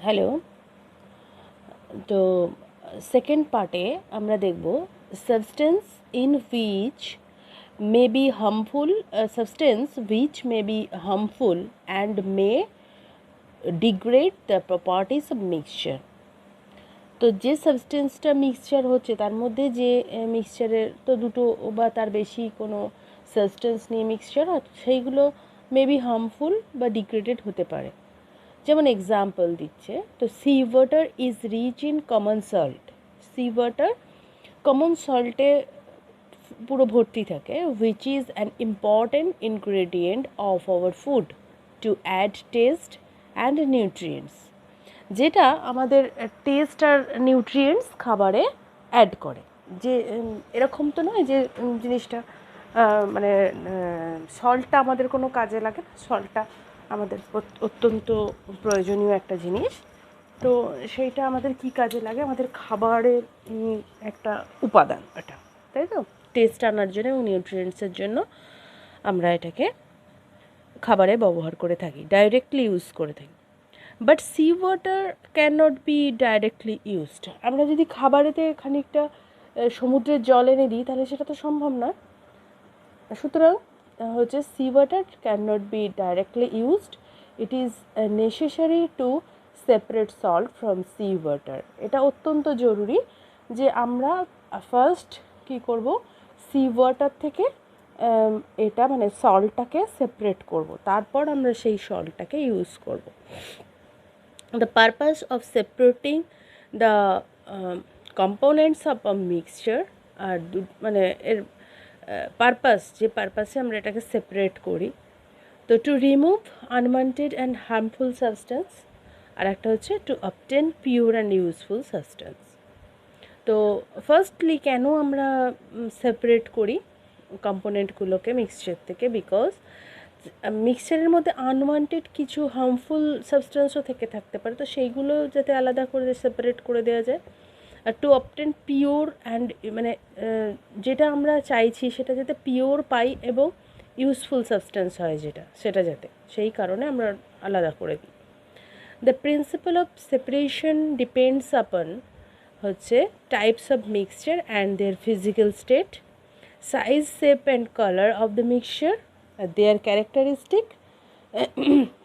Hello. তো second পার্টে আমরা দেখব substance in which may be harmful, substance which may be harmful and May degrade the properties of mixture. তো যে সাবস্টেন্সটা mixture হচ্ছে তার মধ্যে যে মিক্সচারের তো দুটো বা তার বেশি কোনো সাবস্টেন্স নিয়ে মিক্সচার হয়, সেইগুলো মে বি হার্মফুল বা ডিগ্রেডেড হতে পারে। যেমন এক্সাম্পল দিচ্ছে, তো sea water is rich in common salt. Sea water common সল্টে পুরো ভর্তি থাকে, which is an important ingredient of our food to add taste and nutrients, যেটা আমাদের টেস্ট আর নিউট্রিয়েন্টস খাবারে অ্যাড করে। যে এরকম তো নয় যে জিনিসটা মানে সল্টটা আমাদের কোনো কাজে লাগে না, সল্টটা আমাদের অত্যন্ত প্রয়োজনীয় একটা জিনিস। তো সেইটা আমাদের কি কাজে লাগে, আমাদের খাবারের একটা উপাদান এটা, তাই তো? টেস্ট আনার জন্য এবং নিউট্রিয়েন্টসের জন্য আমরা এটাকে খাবারে ব্যবহার করে থাকি, ডাইরেক্টলি ইউজ করে থাকি। But sea water can not be directly used. আমরা যদি খাবারেতে খানিকটা সমুদ্রের জল এনে দিই তাহলে সেটা তো সম্ভব নয়। সুতরাং হচ্ছে sea water can not be directly used, it is necessary to separate salt from sea water. এটা অত্যন্ত জরুরি যে আমরা ফার্স্ট কী করব, সি ওয়াটার থেকে এটা মানে সল্টটাকে সেপারেট করব, তারপর আমরা সেই সল্টটাকে ইউজ করব। The purpose of separating the components of a mixture আর মানে এর পারপাস, যে পারপাসে আমরা এটাকে সেপারেট করি, তো to remove unwanted and harmful substance, আর একটা হচ্ছে to obtain pure and useful substance. তো ফার্স্টলি কেন আমরা সেপারেট করি কম্পোনেন্টগুলোকে মিক্সচার থেকে? বিকজ মিক্সচারের মধ্যে আনওয়ান্টেড কিছু হার্মফুল সাবস্টেন্সও থেকে থাকতে পারে, তো সেইগুলো যাতে আলাদা করে সেপারেট করে দেওয়া যায়। আর টু অবটেন পিওর অ্যান্ড মানে যেটা আমরা চাইছি সেটা যাতে পিওর পাই এবং ইউজফুল সাবস্টেন্স হয় যেটা, সেটা যাতে, সেই কারণে আমরা আলাদা করে দিই। The principle of separation depends upon হচ্ছে types of mixture and their physical state, size, shape and color of the mixture, their characteristic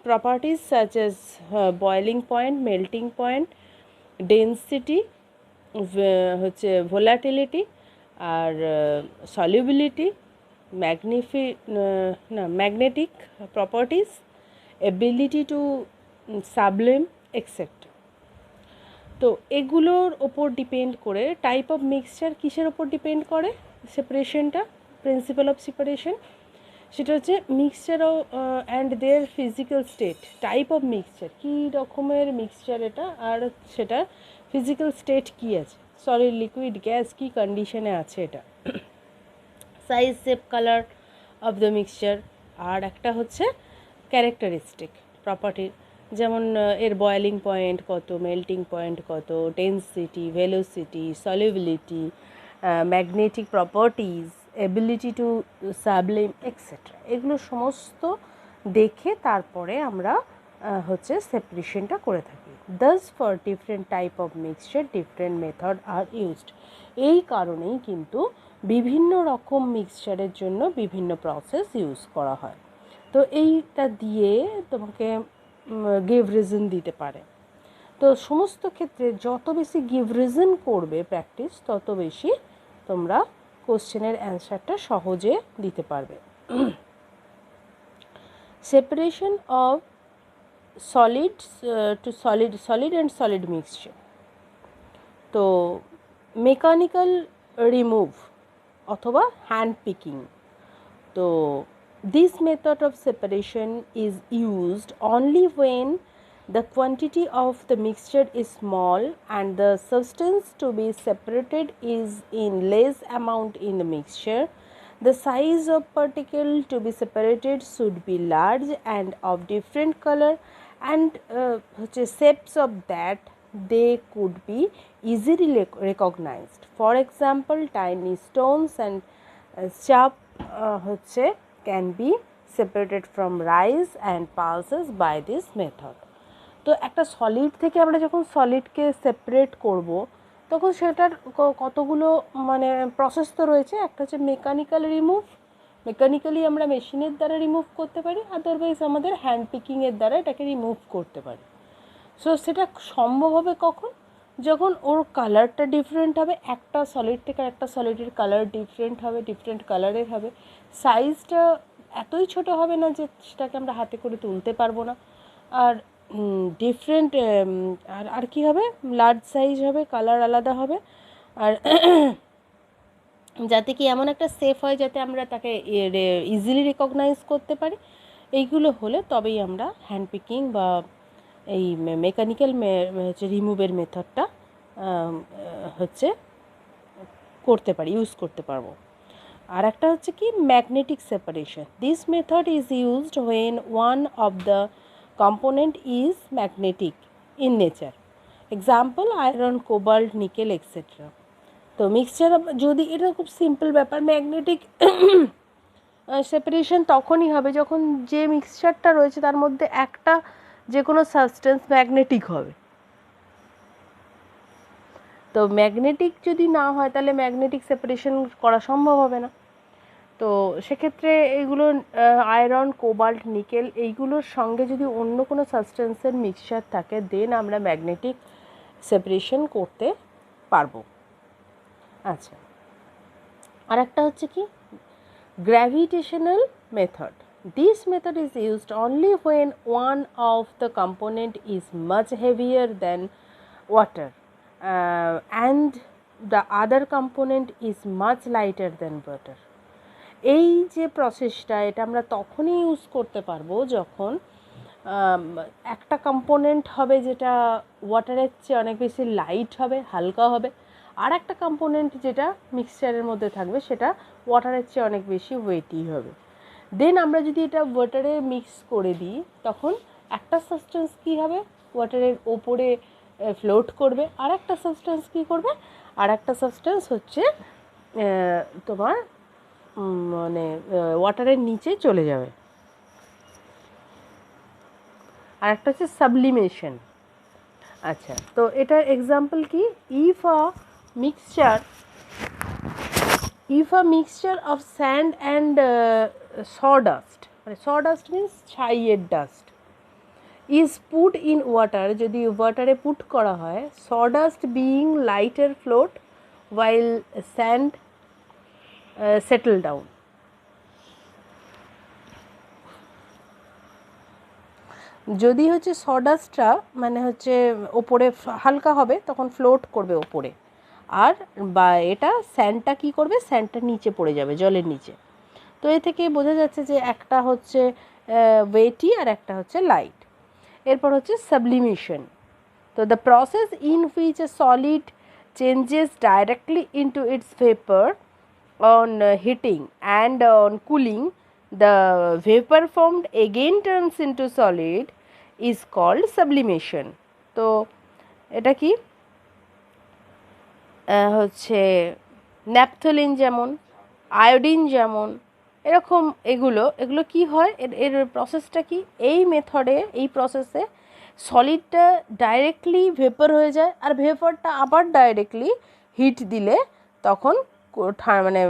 properties such as boiling point, melting point, density, হচ্ছে volatility R solubility, magnetic properties, ability to sublime, etc. তো এগুলোর ওপর depend করে type of mixture কিসের ওপর depend করে সেপারেশনটা, principal of separation, সেটা হচ্ছে mixture and their physical state. Type of mixture, কী রকমের মিক্সচার এটা, আর সেটা ফিজিক্যাল স্টেট কী আছে, সলিড, লিকুইড, গ্যাস, কী কন্ডিশনে আছে এটা, size, shape, colour of the mixture, আর একটা হচ্ছে ক্যারেক্টারিস্টিক প্রপার্টির, যেমন এর বয়েলিং পয়েন্ট কত, মেল্টিং পয়েন্ট কত, density, velocity, solubility, magnetic properties, ability to sublime, etcetera. এগুলো সমস্ত দেখে তারপরে আমরা হচ্ছে সেপারেশনটা করে থাকি। Thus for different type of mixture different method are used. এই কারণেই কিন্তু বিভিন্ন রকম মিক্সচারের জন্য বিভিন্ন প্রসেস ইউজ করা হয়। তো এইটা দিয়ে তোমাকে গিভ রিজন দিতে পারে। তো সমস্ত ক্ষেত্রে যত বেশি গিভ রিজন করবে প্র্যাকটিস, তত বেশি তোমরা কোশ্চেনের অ্যান্সারটা সহজে দিতে পারবে। Separation of solid to solid and solid mixture. তো মেকানিক্যাল রিমুভ অথবা হ্যান্ড পিকিং, তো this method of separation is used only when the quantity of the mixture is small and the substance to be separated is in less amount in the mixture. The size of particle to be separated should be large and of different color and shapes of that they could be easily recognized. For example, tiny stones and sharp can be separated from rice and pulses by this method. তো একটা solid থেকে আমরা যখন সলিডকে separate করব তখন সেটার কতগুলো মানে প্রসেস তো রয়েছে। একটা হচ্ছে মেকানিক্যাল রিমুভ, মেকানিক্যালি আমরা মেশিনের দ্বারা রিমুভ করতে পারি, আদারওয়াইজ আমাদের হ্যান্ড পিকিংয়ের দ্বারা এটাকে রিমুভ করতে পারি। সো সেটা সম্ভব হবে কখন, যখন ওর কালারটা ডিফারেন্ট হবে, একটা সলিড থেকে একটা সলিডের কালার ডিফারেন্ট হবে, ডিফারেন্ট কালারের হবে, সাইজটা এতই ছোট হবে না যে সেটাকে আমরা হাতে করে তুলতে পারবো না, আর ডিফারেন্ট আর কী হবে, লার্জ সাইজ হবে, কালার আলাদা হবে, আর যাতে কি এমন একটা সেফ হয় যাতে আমরা তাকে ইজিলি রিকগনাইজ করতে পারি। এইগুলো হলে তবেই আমরা হ্যান্ড পিকিং বা এই মেকানিক্যাল হচ্ছে রিমুভের মেথডটা হচ্ছে করতে পারি, ইউজ করতে পারবো। আর একটা হচ্ছে কি magnetic separation. This method is used when one of the component is magnetic in nature, example iron, cobalt, nickel etcetera. তো মিক্সচার যদি, এটা খুব সিম্পল ব্যাপার, ম্যাগনেটিক সেপারেশন তখনই হবে যখন যে মিক্সচারটা রয়েছে তার মধ্যে একটা যে কোনো সাবস্টেন্স ম্যাগনেটিক হবে। তো ম্যাগনেটিক যদি না হয় তাহলে ম্যাগনেটিক সেপারেশন করা সম্ভব হবে না। তো সেক্ষেত্রে এইগুলো আয়রন, কোবাল্ট, নিকেল এইগুলোর সঙ্গে যদি অন্য কোনো সাবস্টেন্সের মিক্সচার থাকে দেন আমরা ম্যাগনেটিক সেপারেশন করতে পারবো। আচ্ছা, আর একটা হচ্ছে কি gravitational method. This method is used only when one of the component is much heavier than water and the other component is much lighter than water. এই যে প্রসেসটা এটা আমরা তখনই ইউজ করতে পারবো যখন একটা কম্পোনেন্ট হবে যেটা ওয়াটারের চেয়ে অনেক বেশি লাইট হবে, হালকা হবে, আর একটা কম্পোনেন্ট যেটা মিক্সচারের মধ্যে থাকবে সেটা ওয়াটারের চেয়ে অনেক বেশি ওয়েটি হবে। দেন আমরা যদি এটা ওয়াটারে মিক্স করে দিই তখন একটা সাবস্টেন্স কী হবে, ওয়াটারের ওপরে ফ্লোট করবে, আর একটা সাবস্টেন্স কী করবে, আর একটা সাবস্টেন্স হচ্ছে তোমার মানে ওয়াটারের নিচে চলে যাবে। আর একটা হচ্ছে সাবলিমেশন। আচ্ছা, তো এটার এক্সাম্পল কি, if a mixture of sand and sawdust, মানে sawdust মিন্স ছাইয়ের dust, is put in water, যদি ওয়াটারে পুট করা হয়, sawdust being lighter float while sand settle down. যদি হচ্ছে সডাস্টটা মানে হচ্ছে ওপরে হালকা হবে তখন ফ্লোট করবে ওপরে, আর বা এটা স্যান্ডটা কী করবে, স্যান্ডটা নিচে পড়ে যাবে জলের নিচে। তো এ থেকে বোঝা যাচ্ছে যে একটা হচ্ছে ওয়েটি আর একটা হচ্ছে লাইট। এরপর হচ্ছে সাবলিমেশন। তো the process in which a solid changes directly into it's vapour on heating and on cooling, the vapor formed again turns into solid is called sublimation. তো এটা কি হচ্ছে ন্যাপথলিন যেমন, আয়োডিন যেমন, এরকম এগুলো কি হয়, এর প্রসেসটা কি, এই মেথডে এই প্রসেসে সলিডটা ডাইরেক্টলি ভেপার হয়ে যায়, আর ভেপারটা আবার ডাইরেক্টলি হিট দিলে তখন মানে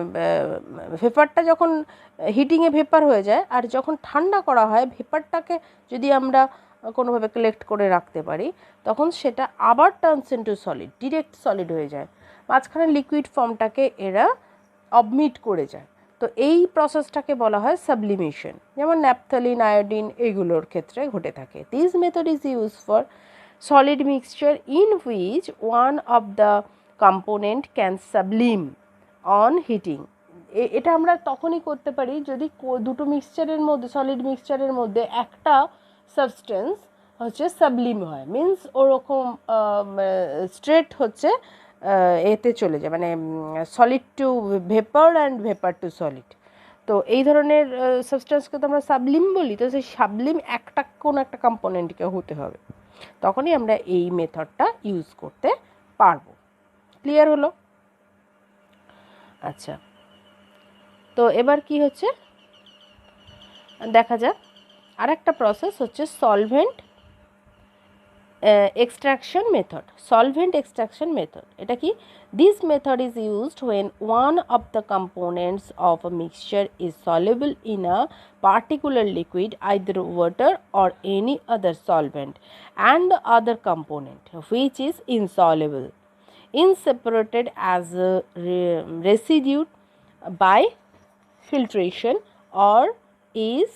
ভেপারটা যখন হিটিংয়ে ভেপার হয়ে যায়, আর যখন ঠান্ডা করা হয় ভেপারটাকে যদি আমরা কোনোভাবে কালেক্ট করে রাখতে পারি তখন সেটা আবার turns into solid, direct solid হয়ে যায়, মাঝখানে লিকুইড ফর্মটাকে এরা অবমিট করে যায়। তো এই প্রসেসটাকে বলা হয় সাবলিমেশন, যেমন ন্যাপথলিন, আয়োডিন এইগুলোর ক্ষেত্রে ঘটে থাকে। This method is use for solid mixture in which one of the component can sublime on heating. এটা আমরা তখনই করতে পারি যদি দুটো মিক্সচারের মধ্যে, সলিড মিক্সচারের মধ্যে একটা সাবস্টেন্স হচ্ছে সাবলিম হয়, মিন্স ওরকম স্ট্রেট হচ্ছে এতে চলে যায়, মানে solid to vapour and vapour to solid. তো এই ধরনের সাবস্টেন্সকে তো আমরা সাবলিম বলি। তো সেই সাবলিম একটা কোনো একটা কম্পোনেন্টকে হতে হবে, তখনই আমরা এই মেথডটা ইউজ করতে পারবো। ক্লিয়ার হলো? আচ্ছা, তো এবার কি হচ্ছে দেখা যাক। আর একটা প্রসেস হচ্ছে solvent extraction method, solvent extraction method. এটা কি? This method is used when one of the components of a mixture is soluble in a particular liquid, either water or any other solvent, and the other component, which is insoluble, is separated as a residue by filtration or is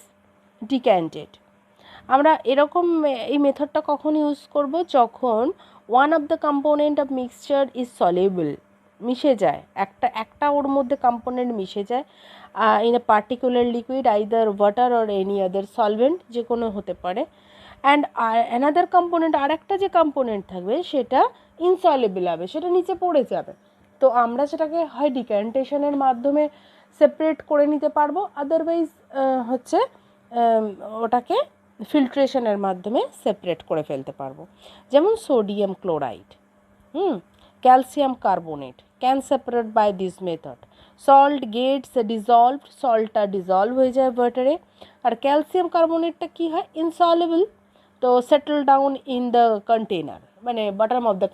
decanted. আমরা এরকম এই মেথডটা কখন use করব? যখন one of the component of mixture is soluble, মিশে যায়, একটা ওর মধ্যে কম্পোনেন্ট মিশে যায় in a particular liquid, either water or any other solvent, যে কোনো হতে পারে, অ্যান্ড অ্যানাদার কম্পোনেন্ট, আর একটা যে কম্পোনেন্ট থাকবে সেটা ইনসলিউবল হবে, সেটা নিচে পড়ে যাবে। তো আমরা সেটাকে হয় ডিক্যান্টেশনের মাধ্যমে সেপারেট করে নিতে পারবো, আদারওয়াইজ হচ্ছে ওটাকে ফিল্ট্রেশনের মাধ্যমে সেপারেট করে ফেলতে পারবো। যেমন sodium chloride, calcium carbonate can separate by this method. Salt gets dissolved, সল্টটা ডিজলভ হয়ে যায় ওয়াটারে, আর ক্যালসিয়াম কার্বোনেটটা কী হয়? ইনসলিউবল, তো settle down in the container, মানে বটম অফ দ্য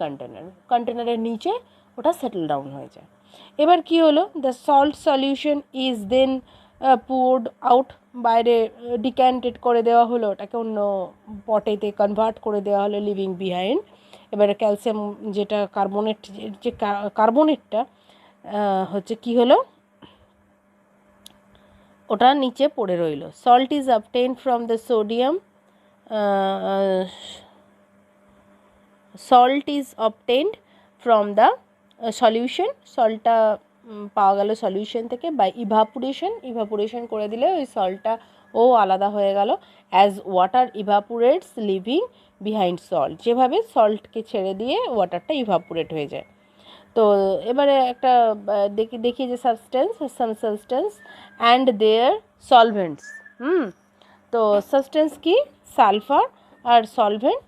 কন্টেনারের নিচে ওটা সেটেল ডাউন হয়ে যায়। এবার কি হলো? The salt solution is then poured out, বাইরে ডিক্যান্টেড করে দেওয়া হলো, ওটাকে অন্য পটেতে কনভার্ট করে দেওয়া হলো, লিভিং বিহাইন্ড। এবারে ক্যালসিয়াম যেটা কার্বোনেট, যে কার্বোনেটটা হচ্ছে কি হলো? ওটা নিচে পড়ে রইল। Salt is obtained from the sodium, salt is obtained from the solution, সল্টটা পাওয়া গেল সলিউশন থেকে, বাই ইভাপুরেশন করে দিলে ওই সল্টটা ও আলাদা হয়ে গেল, as water evaporates leaving behind salt, যেভাবে সল্টকে ছেড়ে দিয়ে ওয়াটারটা ইভাপুরেট হয়ে যায়। তো এবারে একটা দেখি যে সাবস্টেন্স অ্যান্ড দেয়ার সলভেন্টস। তো সাবস্টেন্স কি? সালফার, আর সলভেন্ট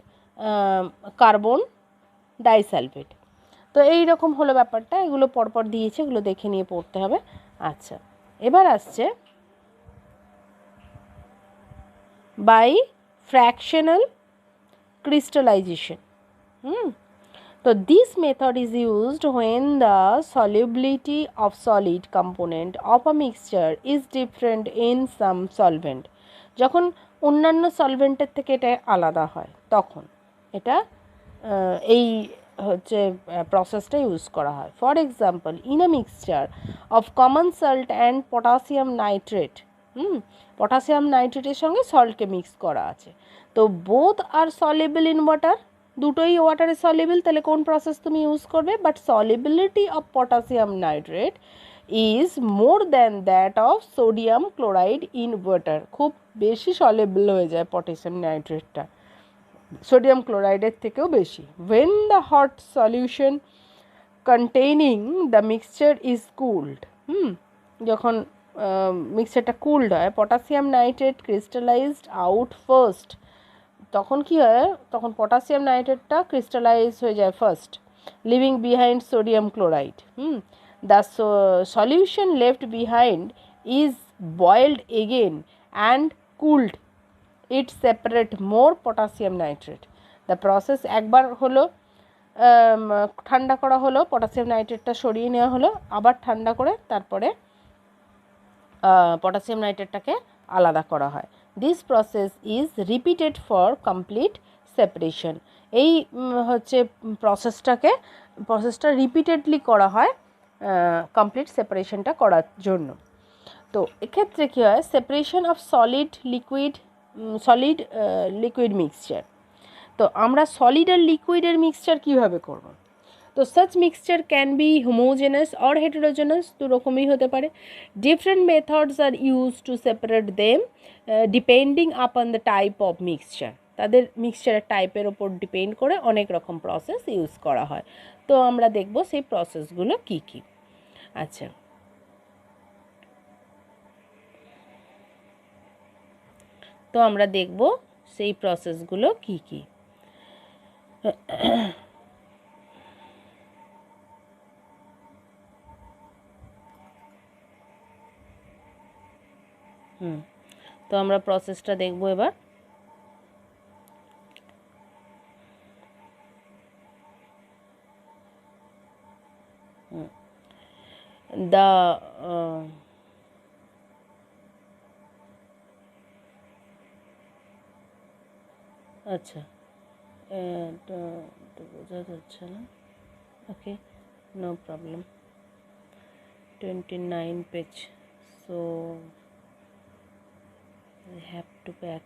কার্বন ডাইসালফেট। তো এই রকম হলো ব্যাপারটা, এগুলো পরপর দিয়েছে, এগুলো দেখে নিয়ে পড়তে হবে। আচ্ছা, এবার আসছে বাই ফ্র্যাকশনাল ক্রিস্টালাইজেশন। তো this method is used when the solubility of solid component of a mixture is different in some solvent. যখন অন্যান্য সলভেন্টের থেকে এটা আলাদা হয় তখন এটা এই হচ্ছে প্রসেসটা ইউজ করা হয়। For example, in a mixture of common salt and potassium nitrate, potassium নাইট্রেটের সঙ্গে সল্টকে মিক্স করা আছে, তো both are soluble in water, দুটোই ওয়াটারে সলিউবল, তাহলে কোন প্রসেস তুমি ইউজ করবে? But solubility of potassium nitrate is more than that of sodium chloride in water, খুব বেশি সলিউবল হয়ে যায় পটাশিয়াম নাইট্রেটটা সোডিয়াম ক্লোরাইডের থেকেও বেশি। when the hot solution containing the mixture is cooled, যখন মিক্সচারটা কুলড হয়, potassium nitrate crystallised out first, তখন কি হয়? তখন পটাশিয়াম নাইট্রেটটা ক্রিস্টালাইজ হয়ে যায় first, living behind sodium chloride. The solution left behind is boiled again and cooled, it separate more potassium nitrate. The process একবার হলো, ঠান্ডা করা হলো, পটাশিয়াম নাইট্রেটটা সরিয়ে নেওয়া হলো, আবার ঠান্ডা করে তারপরে পটাশিয়াম নাইট্রেটটাকে আলাদা করা হয়। This process is repeated for complete separation. এই হচ্ছে প্রসেসটা রিপিটেডলি করা হয় কমপ্লিট সেপারেশনটা করার জন্য। তো এক্ষেত্রে কী হয়? Separation of solid liquid mixture. তো আমরা সলিড আর লিকুইডের মিক্সচার কীভাবে করব? তো such mixture can be homogeneous or heterogeneous, দু রকমই হতে পারে। Different methods are use to separate them depending upon the type of mixture. তাদের মিক্সচারের টাইপের ওপর ডিপেন্ড করে অনেক রকম প্রসেস ইউজ করা হয়। তো আমরা দেখব সেই প্রসেসগুলো কী কী। আচ্ছা, তো আমরা দেখব সেই প্রসেসগুলো কী কী। তো আমরা প্রসেসটা দেখব এবার। the আচ্ছা এটা তো বোঝা যাচ্ছে না, ওকে, no problem. 29 page, so I have to back.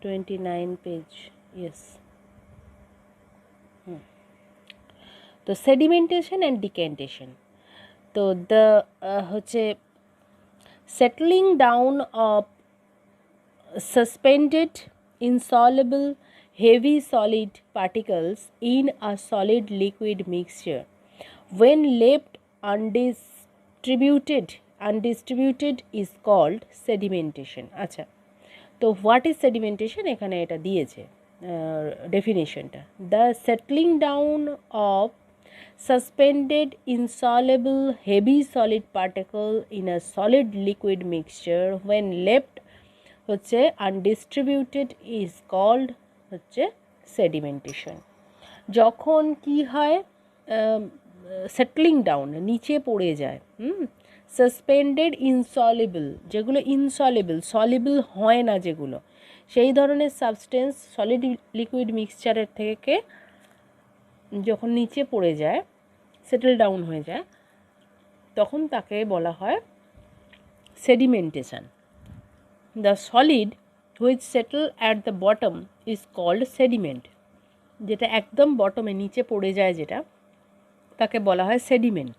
"29 page, yes. তো সেডিমেন্টেশন অ্যান্ড ডিক্যান্টেশন, তো দ্য হচ্ছে settling down of suspended insoluble heavy solid particles in a solid liquid mixture when left undistributed is called sedimentation. আচ্ছা, তো what is sedimentation এখানে এটা দিয়েছে ডেফিনেশনটা, the settling down of suspended insoluble heavy solid particle in a solid liquid mixture when left হচ্ছে undistributed is called হচ্ছে sedimentation. যখন কি হয়, সেটলিং ডাউন নিচে পড়ে যায়, সাসপেন্ডেড ইনসলিবল, যেগুলো ইনসলিবল সলিবল হয় না যেগুলো, সেই ধরনের সাবস্টেন্স সলিড লিকুইড মিক্সচারের থেকে যখন নিচে পড়ে যায়, সেটেল ডাউন হয়ে যায়, তখন তাকে বলা হয় sedimentation. The solid which settle at the bottom is called sediment. যেটা একদম বটমে নিচে পড়ে যায় যেটা, তাকে বলা হয় সেডিমেন্ট।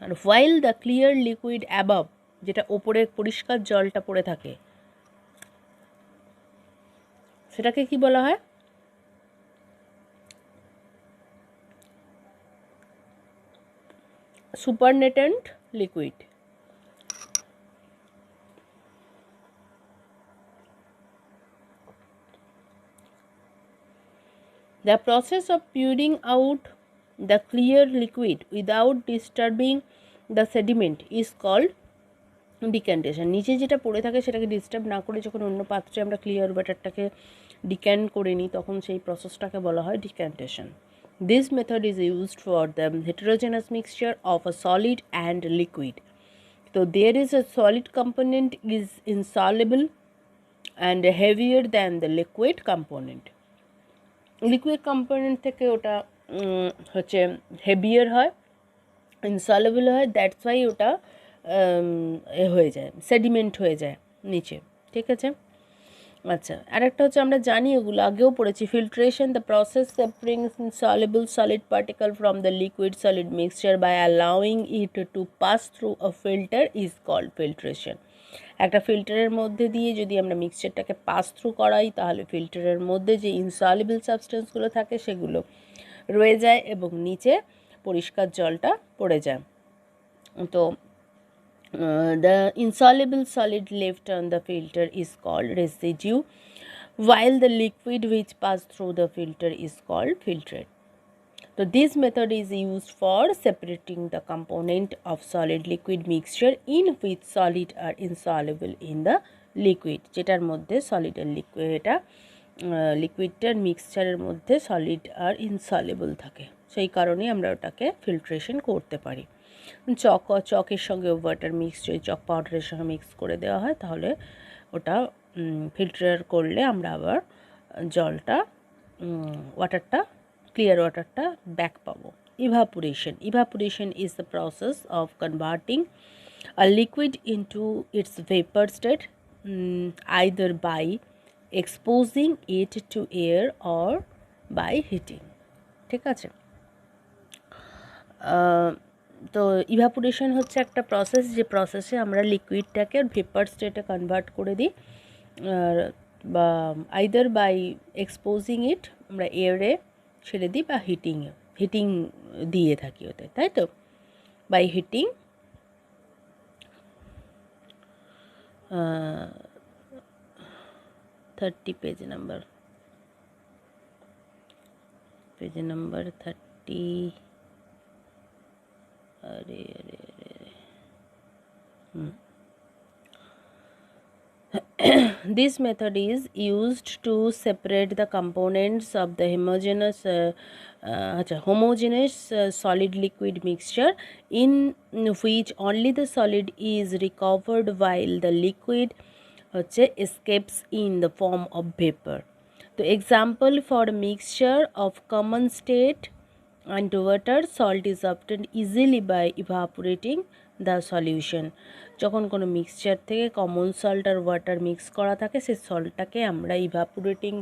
আর while the clear liquid above, যেটা ওপরে পরিষ্কার জলটা পড়ে থাকে, সেটাকে কি বলা হয়? supernatant liquid. The process of pouring out the clear liquid without disturbing the sediment is called ডিক্যান্টেশন। নিচে যেটা পড়ে থাকে সেটাকে ডিস্টার্ব না করে যখন অন্য পাত্রে আমরা ক্লিয়ার ওয়াটারটাকে ডিক্যান্ট করে নিই, তখন সেই প্রসেসটাকে বলা হয় decantation. This method is used for the heterogeneous mixture of a solid and liquid. তো there is a solid component is insoluble and heavier than the liquid component. Liquid component থেকে ওটা হচ্ছে হেভিয়ার হয়, ইনসলিবল হয়, that's why ওটা হয়ে যায়, sediment হয়ে যায় নিচে, ঠিক আছে। আচ্ছা, আরেকটা হচ্ছে আমরা জানি, এগুলো আগেও পড়েছি, filtration, the process separating insoluble solid particle from the liquid solid mixture by allowing it to pass through a filter is called filtration. একটা ফিল্টারের মধ্যে দিয়ে যদি আমরা মিক্সচারটাকে পাস থ্রু করাই, তাহলে ফিল্টারের মধ্যে যে ইনসলিবল সাবস্টেন্সগুলো থাকে সেগুলো রয়ে যায় এবং নিচে পরিষ্কার জলটা পড়ে যায়। তো the insoluble solid left on the filter is called residue, while the liquid which passed through the filter is called filtrate. So this method is used for separating the component of solid liquid mixture in which solid are insoluble in the liquid, যেটার মধ্যে solid আর liquid, এটা লিকুইডটার মিক্সচারের মধ্যে solid আর insoluble থাকে, সেই কারণে আমরা ওটাকে filtration করতে পারি। চকের সঙ্গে ওয়াটার মিক্স, যদি চক পাউডারের সঙ্গে মিক্স করে দেওয়া হয়, তাহলে ওটা ফিল্টার করলে আমরা আবার জলটা, ওয়াটারটা, ক্লিয়ার ওয়াটারটা ব্যাক পাবো। Evaporation is the process of converting a liquid into its vapour state, either by exposing it to air or by heating, ঠিক আছে। তো ইভাপোরেশন হচ্ছে একটা প্রসেস, যে প্রসেসে আমরা লিকুইডটাকে ভেপার স্টেটে কনভার্ট করে দিই, বা আইদার বাই এক্সপোজিং ইট, আমরা এয়ারে ছেড়ে দিই, বা হিটিং দিয়ে থাকি ওতে, তাই তো, বাই হিটিং। 30 page number 30। अरे अरे अरे This method is used to separate the components of the homogeneous solid liquid mixture in which only the solid is recovered while the liquid escapes in the form of vapor. The example for a mixture of common state and water, salt is obtained easily by evaporating the solution. যখন কোনো mixture থেকে common salt আর water mix করা থাকে সেই সল্টটাকে আমরা evaporating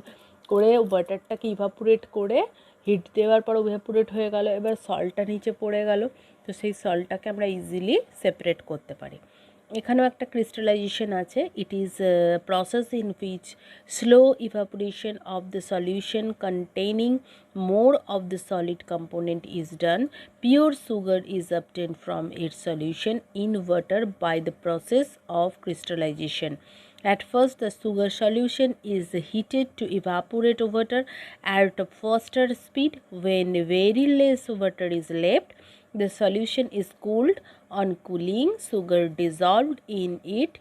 করে ওয়াটারটাকে evaporate করে hit দেওয়ার পর ইভাপোরেট হয়ে গেল, এবার সল্টটা নিচে পড়ে গেল, তো সেই সল্টটাকে আমরা ইজিলি সেপারেট করতে পারি। এখানেও একটা ক্রিস্টালাইজেশন আছে। It is process in which slow evaporation of the solution containing more of the solid component is done. Pure sugar is obtained from its solution in water by the process of crystallization. At first, the sugar solution is heated to evaporate water at a faster speed. When very less water is left, the solution is cooled. On cooling, sugar dissolved in it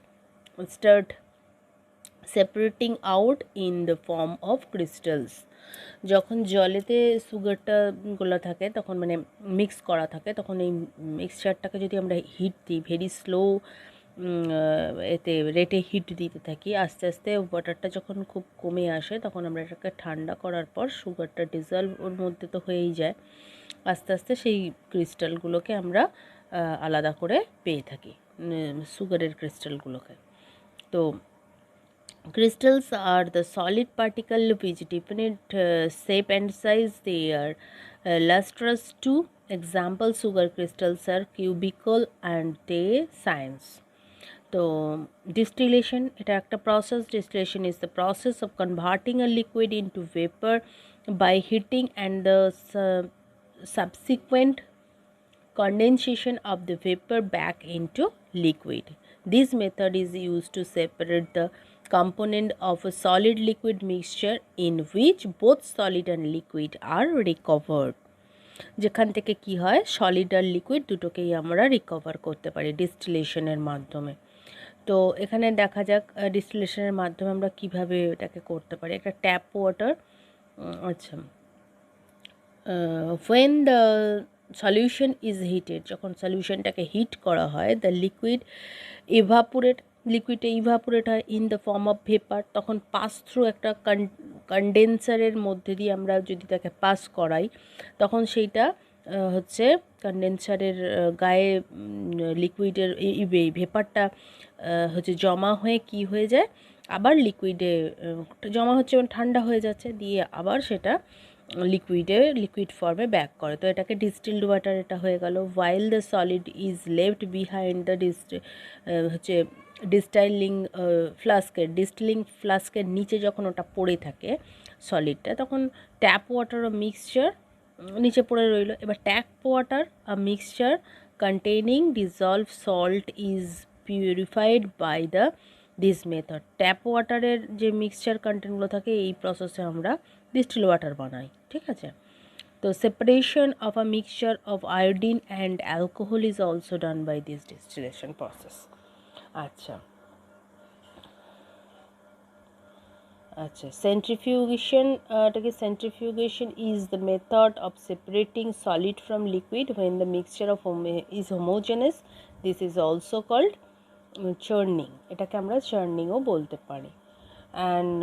start separating out in the form of crystals. যখন জলেতে সুগারটা গোলা থাকে তখন মানে mix করা থাকে, তখন এই মিক্সচারটাকে যদি আমরা হিট দিই ভেরি স্লো এতে রেটে হিট দিতে থাকি, আস্তে আস্তে ওয়াটারটা যখন খুব কমে আসে তখন আমরা এটাকে ঠান্ডা করার পর সুগারটা ডিজলভ ওর মধ্যে তো হয়েই যায়, আস্তে আস্তে সেই ক্রিস্টালগুলোকে আমরা আলাদা করে পেয়ে থাকি, সুগারের ক্রিস্টালগুলোকে। তো crystals are the solid particle which different shape and size. They are lustrous too. Example, sugar crystals are cubical and they shines. তো distillation এটা একটা process. Distillation is the process of converting a liquid into vapor by heating and the subsequent condensation of the vapor back into liquid. This method is used to separate the component of a solid liquid mixture in which both solid and liquid are recovered. যেখান থেকে কি হয়, solid আর liquid দুটোকেই আমরা recover করতে পারি ডিস্টিলেশনের মাধ্যমে। তো এখানে দেখা যাক ডিস্টিলেশনের মাধ্যমে আমরা কিভাবে এটাকে করতে পারি। একটা ট্যাপ ওয়াটার, আচ্ছা, when the solution is heated, যখন সলিউশনটাকে হিট করা হয়, দ্য লিকুইড ইভাপোরেট হয় in the form of vapour, তখন পাস থ্রু একটা কন্ডেন্সারের মধ্যে দিয়ে আমরা যদি তাকে পাস করাই তখন সেইটা হচ্ছে কন্ডেন্সারের গায়ে লিকুইডের ভেপারটা হচ্ছে জমা হয়ে কি হয়ে যায়, আবার লিকুইডে জমা হচ্ছে এবং ঠান্ডা হয়ে যাচ্ছে, দিয়ে আবার সেটা লিকুইড ফর্মে ব্যাক করে, তো এটাকে ডিস্টিলড ওয়াটার এটা হয়ে গেল। While the solid is left behind the হচ্ছে ডিস্টিলিং ফ্লাস্কের নিচে যখন ওটা পড়ে থাকে সলিডটা, তখন ট্যাপ ওয়াটার ও মিক্সচার নিচে পড়ে রইল। এবার ট্যাপ ওয়াটার আর mixture containing dissolve salt is purified by this method. Tap ওয়াটারের যে মিক্সচার কন্টেন্টগুলো থাকে এই প্রসেসে আমরা ডিস্টিল ওয়াটার বানাই, ঠিক আছে। তো separation of a mixture of iodine and alcohol is also done by this distillation process. আচ্ছা centrifugation centrifugation is the method of separating solid from liquid when the mixture of is homogeneous. This is also called churning, এটাকে আমরা চার্নিংও বলতে পারি। and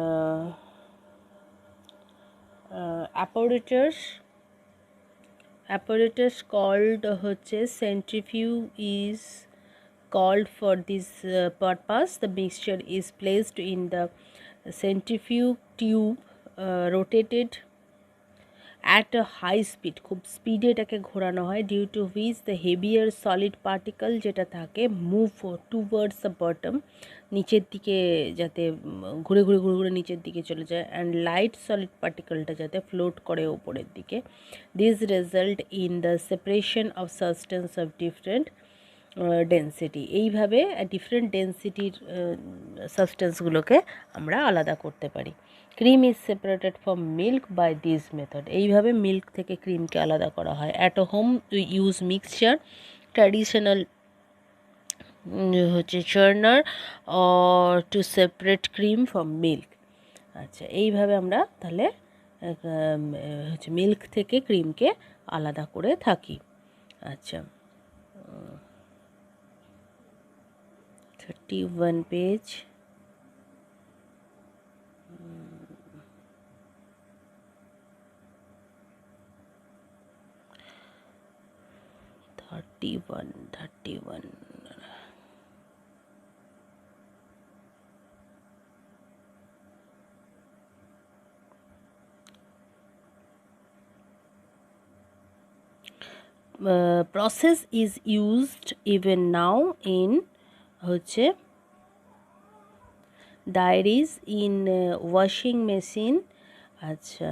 apparatus called হচ্ছে centrifuge is called for this purpose. The mixture is placed in the centrifuge tube, rotated at a high speed, খুব স্পিডে এটাকে ঘোরানো হয়, due to which the heavier solid particle যেটা থাকে মুভ টুয়ার্ডস দ্য বটম, নিচের দিকে যাতে ঘুরে ঘুরে ঘুরে ঘুরে নিচের দিকে চলে যায়, অ্যান্ড লাইট সলিড পার্টিকেলটা যাতে ফ্লোট করে ওপরের দিকে। This result in the separation of substance of different density. এইভাবে ডিফারেন্ট ডেন্সিটির সাবস্টেন্সগুলোকে আমরা আলাদা করতে পারি। Cream is separated from milk by this method. এইভাবে মিল্ক থেকে ক্রিমকে আলাদা করা হয়। At home we use mixture traditional হচ্ছে churner or to separate cream from milk. আচ্ছা, এইভাবে আমরা তাহলে হচ্ছে মিল্ক থেকে ক্রিমকে আলাদা করে থাকি। আচ্ছা, 31 page. Thirty one. Process is used even now in হচ্ছে ডায়েরিজ ইন ওয়াশিং মেশিন। আচ্ছা,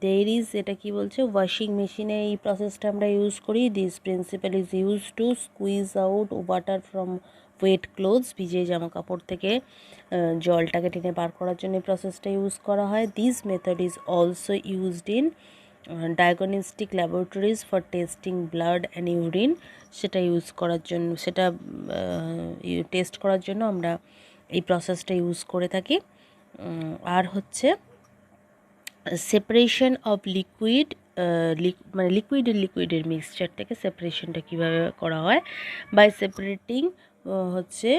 ডেইরিজ এটা কি বলছে, ওয়াশিং মেশিনে এই প্রসেসটা আমরা ইউজ করি। This principle is use to squeeze out water from wet clothes. ভিজে জামা কাপড় থেকে জলটাকে টেনে বার করার জন্য এই প্রসেসটা ইউজ করা হয়। This method is also used in diagnostic laboratories for testing blood and urine. সেটা ইউজ করার জন্য, সেটা টেস্ট করার জন্য আমরা এই প্রসেসটা ইউজ করে থাকি। আর হচ্ছে সেপারেশন অফ লিকুইড, মানে লিকুইডের মিক্সচার থেকে সেপারেশনটা কীভাবে করা হয়, বাই সেপারেটিং হচ্ছে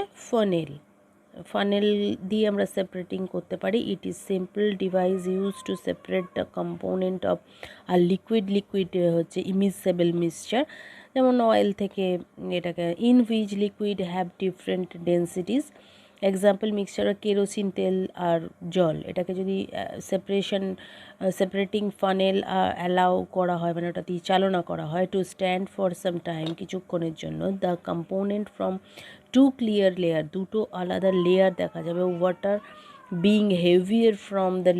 ফানেল দিয়ে আমরা সেপারেটিং করতে পারি। It is simple device use to separate the component of আর লিকুইড হচ্ছে ইমিসেবল মিক্সচার, যেমন অয়েল থেকে এটাকে in which liquid have different densities. Example mixture kerosene তেল আর জল, এটাকে যদি সেপারেটিং ফানেল অ্যালাউ করা হয়, মানে ওটা দিয়ে চালনা করা হয়, to stand for some time, কিছুক্ষণের জন্য, the component from two clear layer, দুটো আলাদা লেয়ার দেখা যাবে, water being heavier from the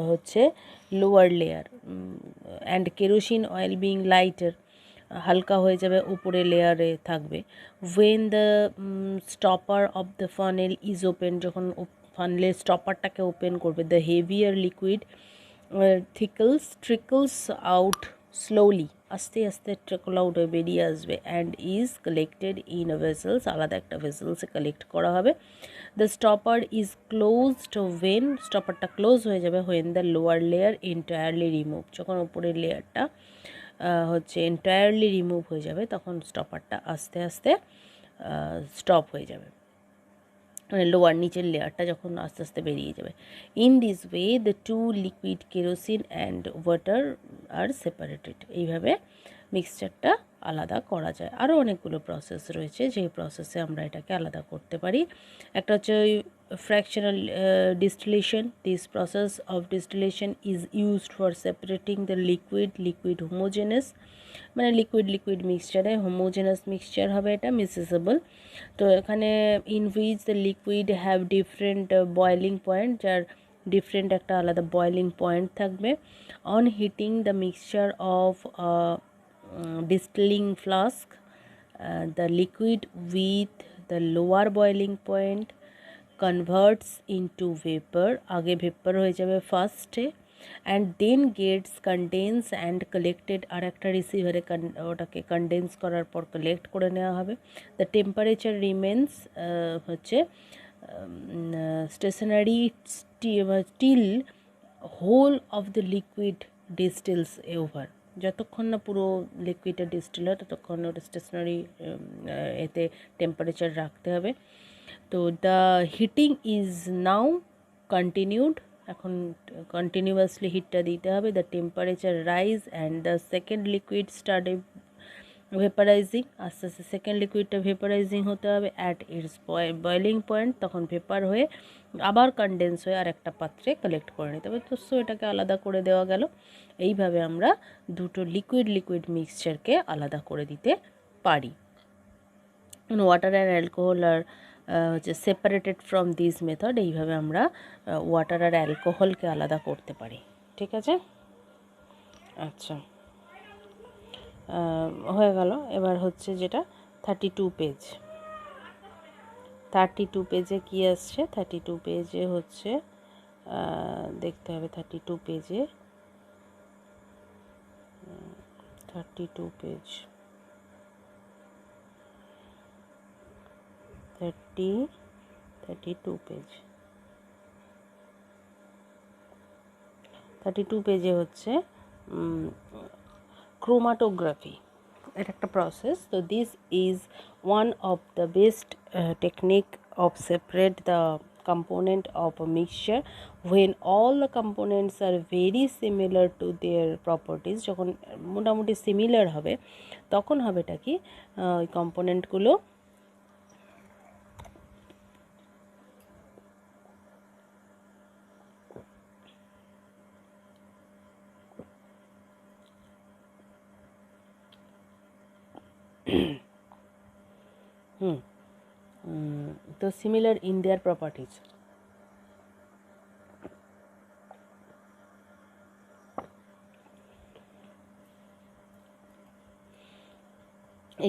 হচ্ছে lower layer, and kerosene oil being lighter, হালকা হয়ে যাবে, উপরে লেয়ারে থাকবে। When the stopper of the funnel is open, যখন ফানেলের স্টপারটাকে ওপেন করবে, the heavier liquid trickles out slowly, আস্তে আস্তে ট্রিকল আউট হয়ে বেরিয়ে আসবে, and is collected in a vessels, আলাদা একটা ভেসেলসে কালেক্ট করা হবে। The stopper is closed when, স্টপারটা ক্লোজ হয়ে যাবে, when the lower layer entirely remove, যখন উপরের লেয়ারটা হচ্ছে এন্টায়ারলি রিমুভ হয়ে যাবে, তখন স্টপারটা আস্তে আস্তে স্টপ হয়ে যাবে, মানে লোয়ার নিচের লেয়ারটা যখন আস্তে আস্তে বেরিয়ে যাবে। In this way the two liquid kerosene and water are separated. এইভাবে মিক্সচারটা আলাদা করা যায়। আরও অনেকগুলো প্রসেস রয়েছে, যেই প্রসেসে আমরা এটাকে আলাদা করতে পারি। একটা হচ্ছে fractional distillation. This process of distillation is used for separating the liquid homogeneous, মানে লিকুইড মিক্সচারে হোমোজেনাস মিক্সচার হবে, এটা মিসেসেবল। তো এখানে in which the liquid have different boiling point, যার ডিফারেন্ট একটা আলাদা বয়েলিং পয়েন্ট থাকবে। On heating the mixture of distilling flask, the liquid with the lower boiling point converts into vapour, আগে vapour হয়ে যাবে ফার্স্টে, and then gets condense and collected, আর একটা রিসিভারে ওটাকে কনডেন্স করার পর কালেক্ট করে নেওয়া হবে। দ্য টেম্পারেচার রিমেন্স হচ্ছে stationary till whole of the liquid distils over, যতক্ষণ না পুরো লিকুইডটা ডিস্টিল হয় ততক্ষণ ওটা স্টেশনারি এতে টেম্পারেচার রাখতে হবে। তো the heating is now continued, এখন কন্টিনিউয়াসলি হিটটা দিতে হবে। The temperature rise and the second liquid started vaporising, আস্তে আস্তে সেকেন্ড লিকুইডটা ভেপারাইজিং হতে হবে। অ্যাট ইটস বয়েলিং পয়েন্ট, তখন ভেপার হয়ে আবার কনডেন্স হয়ে আর একটা পাত্রে কালেক্ট করে নিতে হবে। তো এটাকে আলাদা করে দেওয়া গেল। এইভাবে আমরা দুটো লিকুইড মিক্সচারকে আলাদা করে দিতে পারি। ওয়াটার অ্যান্ড অ্যালকোহল আর হচ্ছে সেপারেটেড ফ্রম দিস মেথড, এইভাবে আমরা ওয়াটার আর অ্যালকোহলকে আলাদা করতে পারি। ঠিক আছে, আচ্ছা হয়ে গেল। এবার হচ্ছে যেটা 32 পেজ, 32 পেজে কী আসছে, 32 পেজে হচ্ছে দেখতে হবে 32 পেজে 32 পেজ 32 পেজ, 32 পেজে হচ্ছে ক্রোমাটোগ্রাফি, এটা একটা প্রসেস। তো this is one of the best technique of separate the component of a mixture when all the components are very similar to their properties। যখন মোটামুটি সিমিলার হবে তখন হবে এটা কি ওই কম্পোনেন্টগুলো তো similar in their properties।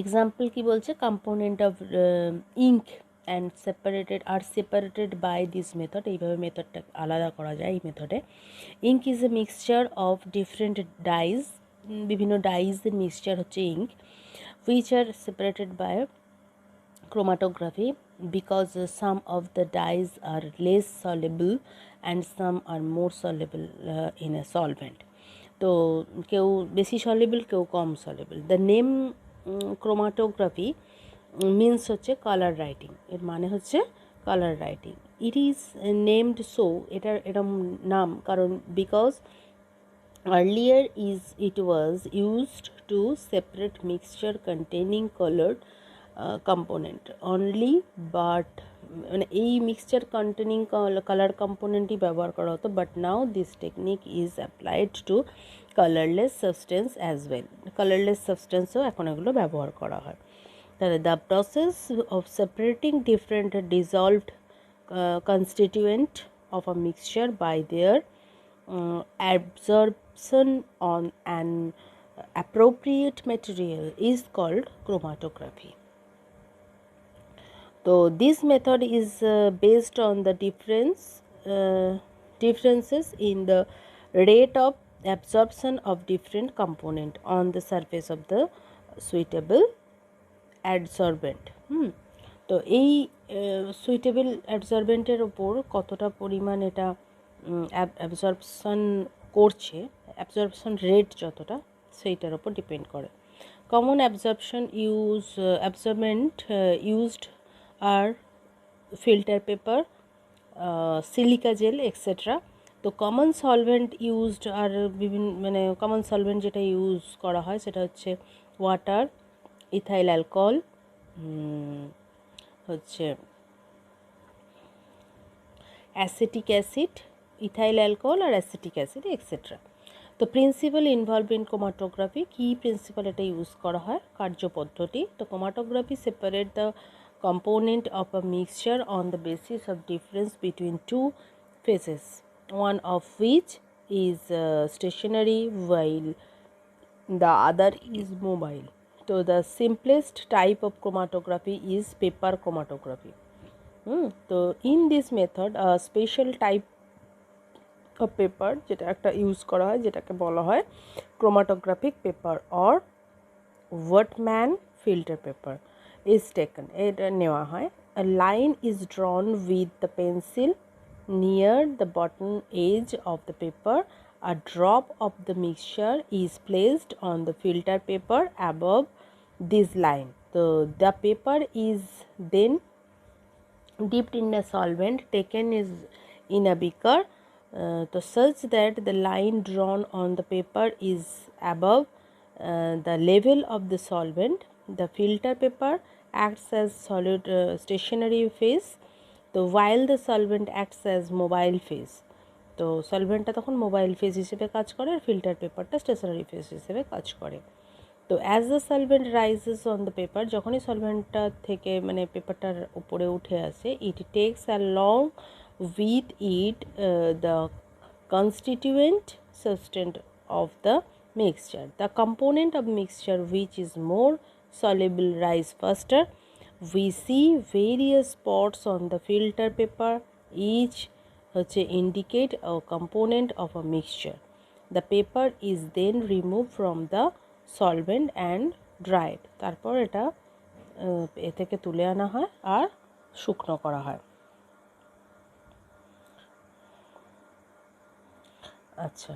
Example की बोलছে component of ink and separated by this method। এইভাবে মেথডটা আলাদা করা যায় এই মেথডে। ink is a mixture of different dyes, বিভিন্ন ডাইজ এর মিক্সচার হচ্ছে ink, which are separated by chromatography because some of the dyes are less soluble and some are more soluble in a solvent। তো কেউ বেশি soluble কেউ কম soluble. The name chromatography means হচ্ছে colour writing, এর মানে হচ্ছে colour writing. It is named so, এটার এরম নাম কারণ because earlier it was used to separate mixture containing colored component only, but মানে এই মিক্সচার কন্টেনিং কালার কম্পোনেন্টই ব্যবহার করা হতো, but now this technique is applied to colourless substance as well. Colourless সাবস্টেন্সও এখন এগুলো ব্যবহার করা হয়। তাহলে the process of separating different dissolved constituent of a mixture by their absorption on an appropriate material is called chromatography। So this method is based on the differences in the rate of absorption of different component on the surface of the suitable adsorbent। তো এই suitable অ্যাবজর্বেন্টের ওপর কতটা পরিমাণ এটা absorption করছে, absorption rate যতটা সেইটার ওপর ডিপেন্ড করে। Common absorbent used are filter paper, silica gel etcetera. তো কমন সলভেন্ট ইউজড আর বিভিন্ন মানে কমন সলভেন্ট যেটা ইউজ করা হয় সেটা হচ্ছে ওয়াটার, ইথাইল অ্যালকোহল, হচ্ছে অ্যাসিটিক অ্যাসিড, ইথাইল অ্যালকোহল আর অ্যাসিটিক অ্যাসিড এক্সেট্রা। তো প্রিন্সিপাল ইনভলভ ইন ক্রোমাটোগ্রাফি, কী প্রিন্সিপাল এটা ইউজ করা হয়, কার্যপদ্ধতি। তো chromatography separate the component of a mixture on the basis of difference between two phases, one of which is stationary while the other is mobile। So the simplest type of chromatography is paper chromatography। তো in this method a special type of paper যেটা একটা use করা হয় যেটাকে বলা হয় chromatographic paper or Wurtman filter paper is taken। এটা নেওয়া হয়। A line is drawn with the pencil near the bottom edge of the paper। A drop of the mixture is placed on the filter paper above this line। So the paper is then dipped in a solvent taken is in a beaker so such that the line drawn on the paper is above the level of the solvent। The filter paper acts as solid stationary phase, so while the solvent acts as mobile phase। তো সলভেন্টটা তখন mobile phase হিসেবে কাজ করে আর filter পেপারটা stationery phase হিসেবে কাজ করে। তো as the solvent rises on the paper, যখনই সলভেন্টটা থেকে মানে পেপারটার উপরে উঠে আসে, it takes along with it the constituent substance of the mixture। The component of mixture which is more soluble rise faster। We see various spots on the filter paper, each indicate a component of a mixture। The paper is then removed from the solvent and dried। তারপর এটা এ থেকে তুলে আনা হয় আর শুকনো করা হয়। আচ্ছা।